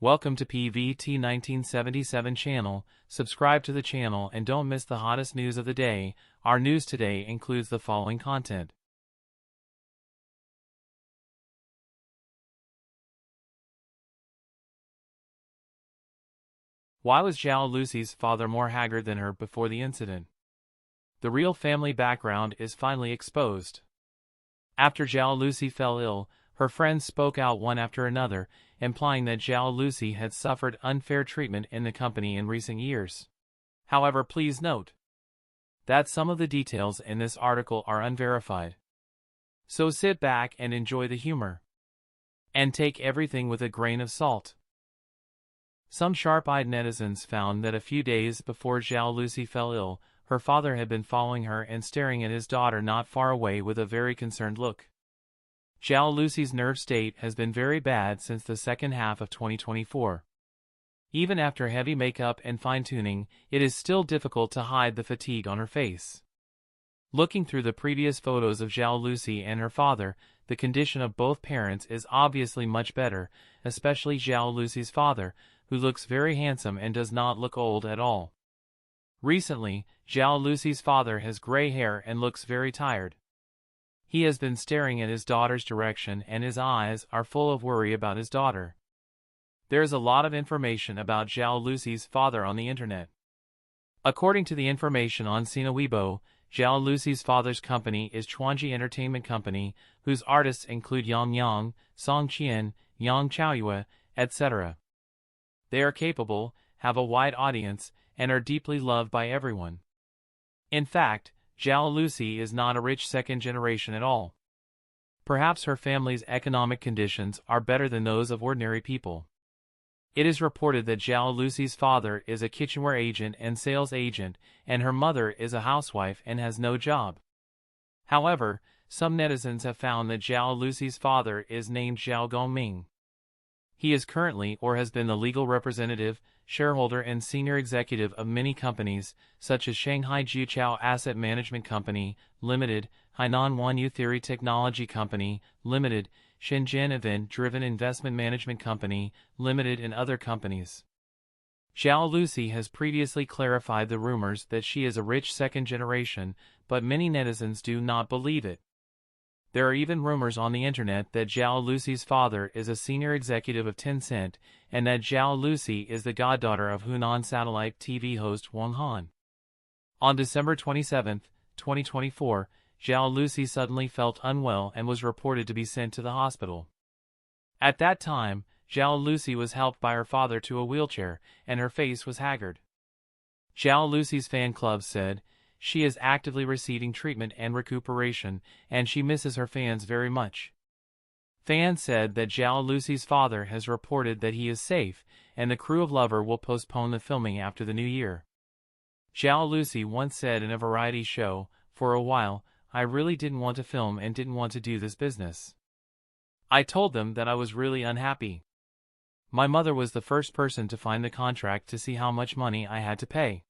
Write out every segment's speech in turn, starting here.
Welcome to PVT 1977 channel. Subscribe to the channel and don't miss the hottest news of the day. Our news today includes the following content. Why was Zhao Lusi's father more haggard than her before the incident? The real family background is finally exposed. After Zhao Lusi fell ill, her friends spoke out one after another, implying that Zhao Lusi had suffered unfair treatment in the company in recent years. However, please note that some of the details in this article are unverified. So sit back and enjoy the humor. And take everything with a grain of salt. Some sharp-eyed netizens found that a few days before Zhao Lusi fell ill, her father had been following her and staring at his daughter not far away with a very concerned look. Zhao Lusi's nerve state has been very bad since the second half of 2024. Even after heavy makeup and fine-tuning, it is still difficult to hide the fatigue on her face. Looking through the previous photos of Zhao Lusi and her father, the condition of both parents is obviously much better, especially Zhao Lusi's father, who looks very handsome and does not look old at all. Recently, Zhao Lusi's father has gray hair and looks very tired. He has been staring at his daughter's direction and his eyes are full of worry about his daughter. There is a lot of information about Zhao Lusi's father on the internet. According to the information on Sina Weibo, Zhao Lusi's father's company is Chuanji Entertainment Company, whose artists include Yang Yang, Song Qian, Yang Chaoyue, etc. They are capable, have a wide audience, and are deeply loved by everyone. In fact, Zhao Lusi is not a rich second generation at all. Perhaps her family's economic conditions are better than those of ordinary people. It is reported that Zhao Lusi's father is a kitchenware agent and sales agent, and her mother is a housewife and has no job. However, some netizens have found that Zhao Lusi's father is named Zhao Gongming. He is currently or has been the legal representative, shareholder and senior executive of many companies, such as Shanghai Jiuqiao Asset Management Company, Limited, Hainan Wanyu Theory Technology Company, Limited, Shenzhen Event-Driven Investment Management Company, Limited and other companies. Zhao Lusi has previously clarified the rumors that she is a rich second generation, but many netizens do not believe it. There are even rumors on the internet that Zhao Lusi's father is a senior executive of Tencent, and that Zhao Lusi is the goddaughter of Hunan satellite TV host Wang Han. On December 27, 2024, Zhao Lusi suddenly felt unwell and was reported to be sent to the hospital. At that time, Zhao Lusi was helped by her father to a wheelchair, and her face was haggard. Zhao Lusi's fan club said, "She is actively receiving treatment and recuperation, and she misses her fans very much." Fans said that Zhao Lusi's father has reported that he is safe, and the crew of Lover will postpone the filming after the new year. Zhao Lusi once said in a variety show, "For a while, I really didn't want to film and didn't want to do this business. I told them that I was really unhappy. My mother was the first person to find the contract to see how much money I had to pay.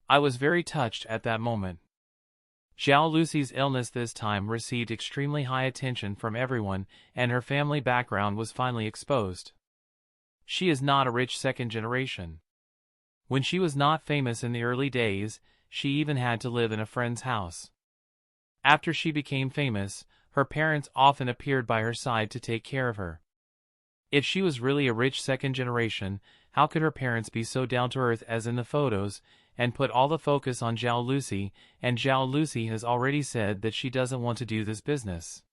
I was very touched at that moment." Zhao Lusi's illness this time received extremely high attention from everyone, and her family background was finally exposed. She is not a rich second generation. When she was not famous in the early days, she even had to live in a friend's house. After she became famous, her parents often appeared by her side to take care of her. If she was really a rich second generation, how could her parents be so down-to-earth as in the photos, and put all the focus on Zhao Lusi, and Zhao Lusi has already said that she doesn't want to do this business.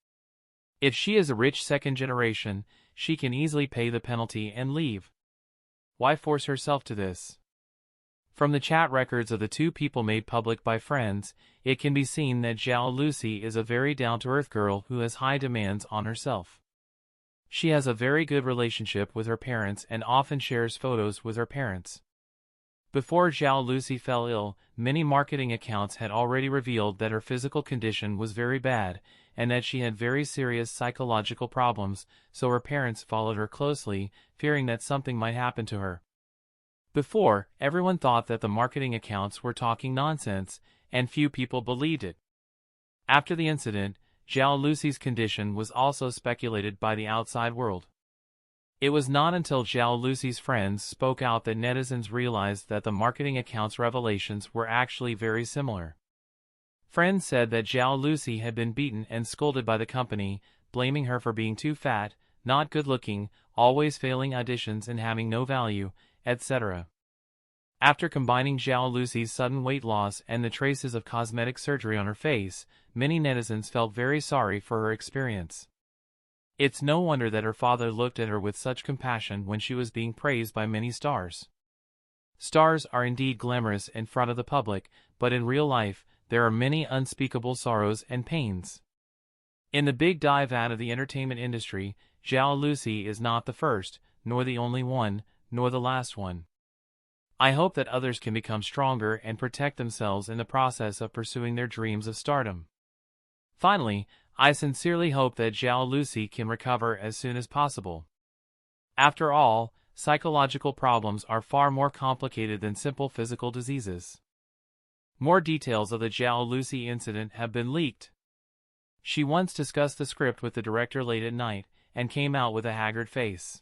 If she is a rich second generation, she can easily pay the penalty and leave. Why force herself to this? From the chat records of the two people made public by friends, it can be seen that Zhao Lusi is a very down-to-earth girl who has high demands on herself. She has a very good relationship with her parents and often shares photos with her parents. Before Zhao Lusi fell ill, many marketing accounts had already revealed that her physical condition was very bad, and that she had very serious psychological problems, so her parents followed her closely, fearing that something might happen to her. Before, everyone thought that the marketing accounts were talking nonsense, and few people believed it. After the incident, Zhao Lusi's condition was also speculated by the outside world. It was not until Zhao Lusi's friends spoke out that netizens realized that the marketing account's revelations were actually very similar. Friends said that Zhao Lusi had been beaten and scolded by the company, blaming her for being too fat, not good-looking, always failing auditions and having no value, etc. After combining Zhao Lusi's sudden weight loss and the traces of cosmetic surgery on her face, many netizens felt very sorry for her experience. It's no wonder that her father looked at her with such compassion when she was being praised by many stars. Stars are indeed glamorous in front of the public, but in real life, there are many unspeakable sorrows and pains. In the big dive out of the entertainment industry, Zhao Lusi is not the first, nor the only one, nor the last one. I hope that others can become stronger and protect themselves in the process of pursuing their dreams of stardom. Finally, I sincerely hope that Zhao Lusi can recover as soon as possible. After all, psychological problems are far more complicated than simple physical diseases. More details of the Zhao Lusi incident have been leaked. She once discussed the script with the director late at night, and came out with a haggard face.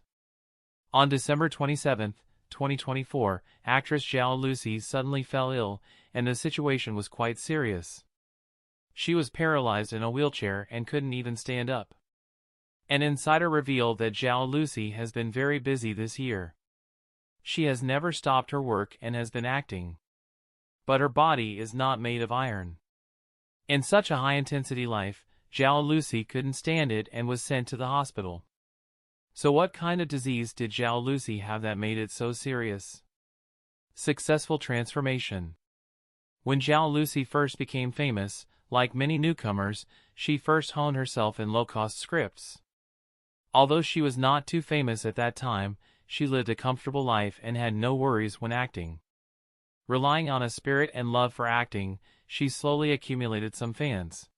On December 27, 2024, actress Zhao Lusi suddenly fell ill, and the situation was quite serious. She was paralyzed in a wheelchair and couldn't even stand up. An insider revealed that Zhao Lusi has been very busy this year. She has never stopped her work and has been acting. But her body is not made of iron. In such a high-intensity life, Zhao Lusi couldn't stand it and was sent to the hospital. So what kind of disease did Zhao Lusi have that made it so serious? Successful transformation. When Zhao Lusi first became famous, like many newcomers, she first honed herself in low-cost scripts. Although she was not too famous at that time, she lived a comfortable life and had no worries when acting. Relying on a spirit and love for acting, she slowly accumulated some fans.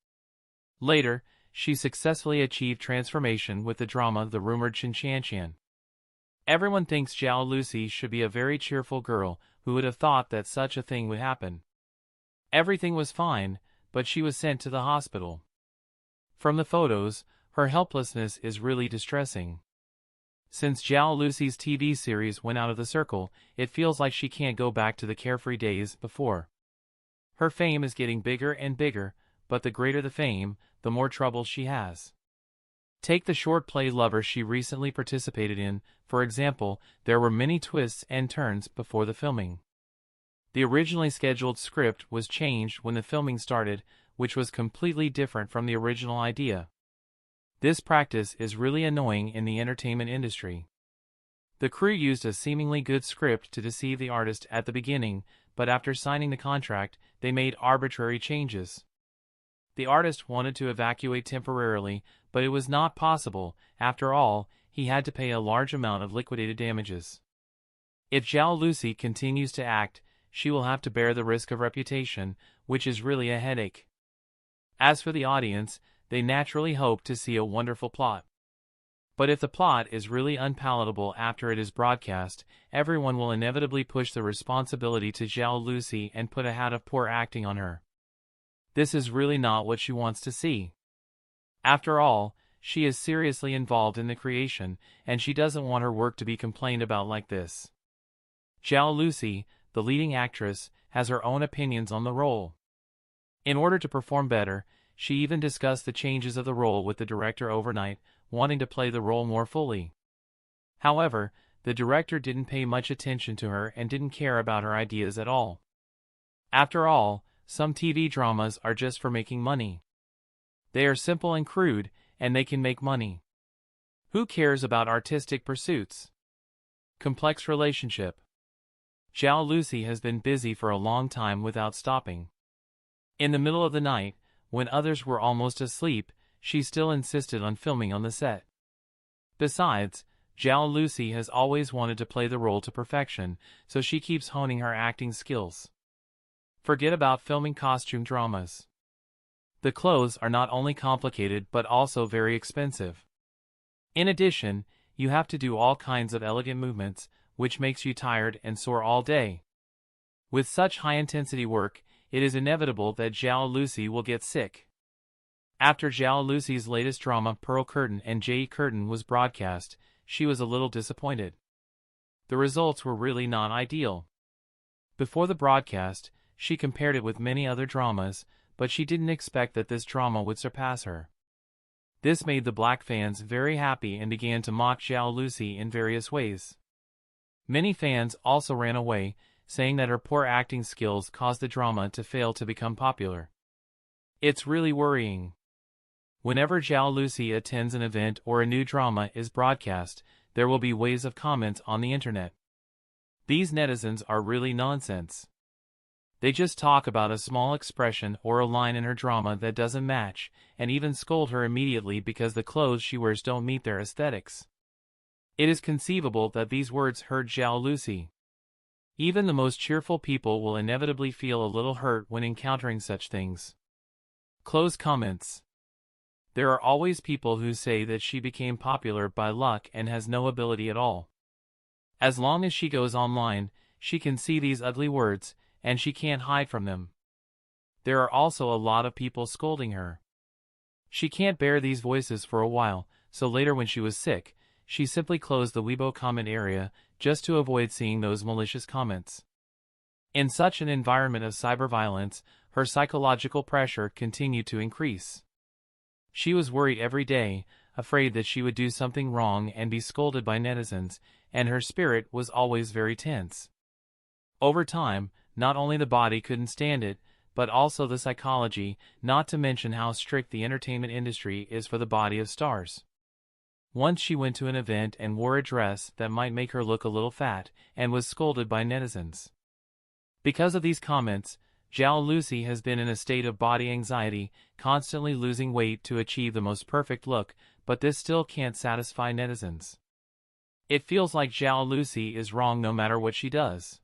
Later, she successfully achieved transformation with the drama The Rumored Chan. Everyone thinks Zhao Lusi should be a very cheerful girl. Who would have thought that such a thing would happen? Everything was fine, but she was sent to the hospital. From the photos, her helplessness is really distressing. Since Zhao Lusi's TV series went out of the circle, it feels like she can't go back to the carefree days before. Her fame is getting bigger and bigger, but the greater the fame, the more trouble she has. Take the short play Lover she recently participated in, for example. There were many twists and turns before the filming. The originally scheduled script was changed when the filming started, which was completely different from the original idea. This practice is really annoying in the entertainment industry. The crew used a seemingly good script to deceive the artist at the beginning, but after signing the contract, they made arbitrary changes. The artist wanted to evacuate temporarily, but it was not possible. After all, he had to pay a large amount of liquidated damages. If Zhao Lusi continues to act, she will have to bear the risk of reputation, which is really a headache. As for the audience, they naturally hope to see a wonderful plot. But if the plot is really unpalatable after it is broadcast, everyone will inevitably push the responsibility to Zhao Lusi and put a hat of poor acting on her. This is really not what she wants to see. After all, she is seriously involved in the creation, and she doesn't want her work to be complained about like this. Zhao Lusi, the leading actress, has her own opinions on the role. In order to perform better, she even discussed the changes of the role with the director overnight, wanting to play the role more fully. However, the director didn't pay much attention to her and didn't care about her ideas at all. After all, some TV dramas are just for making money. They are simple and crude, and they can make money. Who cares about artistic pursuits? Complex relationship. Zhao Lusi has been busy for a long time without stopping. In the middle of the night, when others were almost asleep, she still insisted on filming on the set. Besides, Zhao Lusi has always wanted to play the role to perfection, so she keeps honing her acting skills. Forget about filming costume dramas. The clothes are not only complicated but also very expensive. In addition, you have to do all kinds of elegant movements, which makes you tired and sore all day. With such high-intensity work, it is inevitable that Zhao Lusi will get sick. After Zhao Lusi's latest drama Pearl Curtain and Jade Curtain was broadcast, she was a little disappointed. The results were really not ideal. Before the broadcast, she compared it with many other dramas, but she didn't expect that this drama would surpass her. This made the black fans very happy and began to mock Zhao Lusi in various ways. Many fans also ran away, saying that her poor acting skills caused the drama to fail to become popular. It's really worrying. Whenever Zhao Lusi attends an event or a new drama is broadcast, there will be waves of comments on the internet. These netizens are really nonsense. They just talk about a small expression or a line in her drama that doesn't match, and even scold her immediately because the clothes she wears don't meet their aesthetics. It is conceivable that these words hurt Zhao Lusi. Even the most cheerful people will inevitably feel a little hurt when encountering such things. Close comments. There are always people who say that she became popular by luck and has no ability at all. As long as she goes online, she can see these ugly words, and she can't hide from them. There are also a lot of people scolding her. She can't bear these voices for a while, so later when she was sick, she simply closed the Weibo comment area just to avoid seeing those malicious comments. In such an environment of cyber violence, her psychological pressure continued to increase. She was worried every day, afraid that she would do something wrong and be scolded by netizens, and her spirit was always very tense. Over time, not only the body couldn't stand it, but also the psychology, not to mention how strict the entertainment industry is for the body of stars. Once she went to an event and wore a dress that might make her look a little fat, and was scolded by netizens. Because of these comments, Zhao Lusi has been in a state of body anxiety, constantly losing weight to achieve the most perfect look, but this still can't satisfy netizens. It feels like Zhao Lusi is wrong no matter what she does.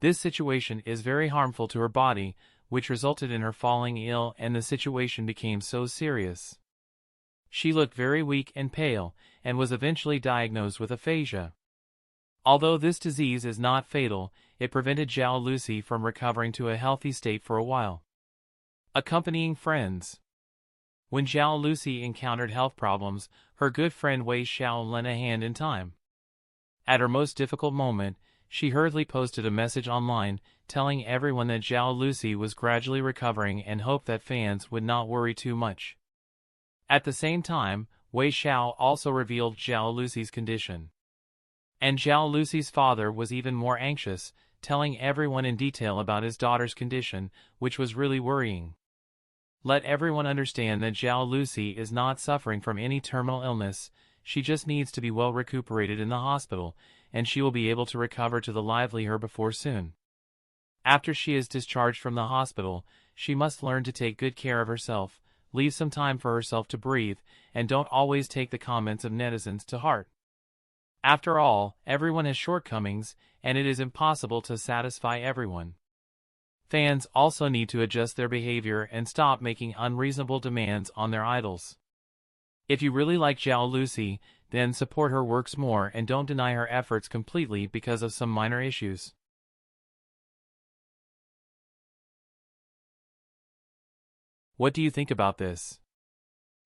This situation is very harmful to her body, which resulted in her falling ill, and the situation became so serious. She looked very weak and pale, and was eventually diagnosed with aphasia. Although this disease is not fatal, it prevented Zhao Lusi from recovering to a healthy state for a while. Accompanying friends. When Zhao Lusi encountered health problems, her good friend Wei Xiao lent a hand in time. At her most difficult moment, she hurriedly posted a message online, telling everyone that Zhao Lusi was gradually recovering and hoped that fans would not worry too much. At the same time, Wei Xiao also revealed Zhao Lusi's condition. And Zhao Lusi's father was even more anxious, telling everyone in detail about his daughter's condition, which was really worrying. Let everyone understand that Zhao Lusi is not suffering from any terminal illness, she just needs to be well recuperated in the hospital, and she will be able to recover to the lively her before soon. After she is discharged from the hospital, she must learn to take good care of herself, leave some time for herself to breathe, and don't always take the comments of netizens to heart. After all, everyone has shortcomings, and it is impossible to satisfy everyone. Fans also need to adjust their behavior and stop making unreasonable demands on their idols. If you really like Zhao Lusi, then support her works more and don't deny her efforts completely because of some minor issues. What do you think about this?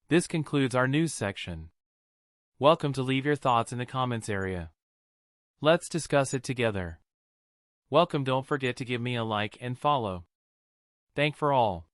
This concludes our news section. Welcome to leave your thoughts in the comments area. Let's discuss it together. Welcome, don't forget to give me a like and follow. Thank for all.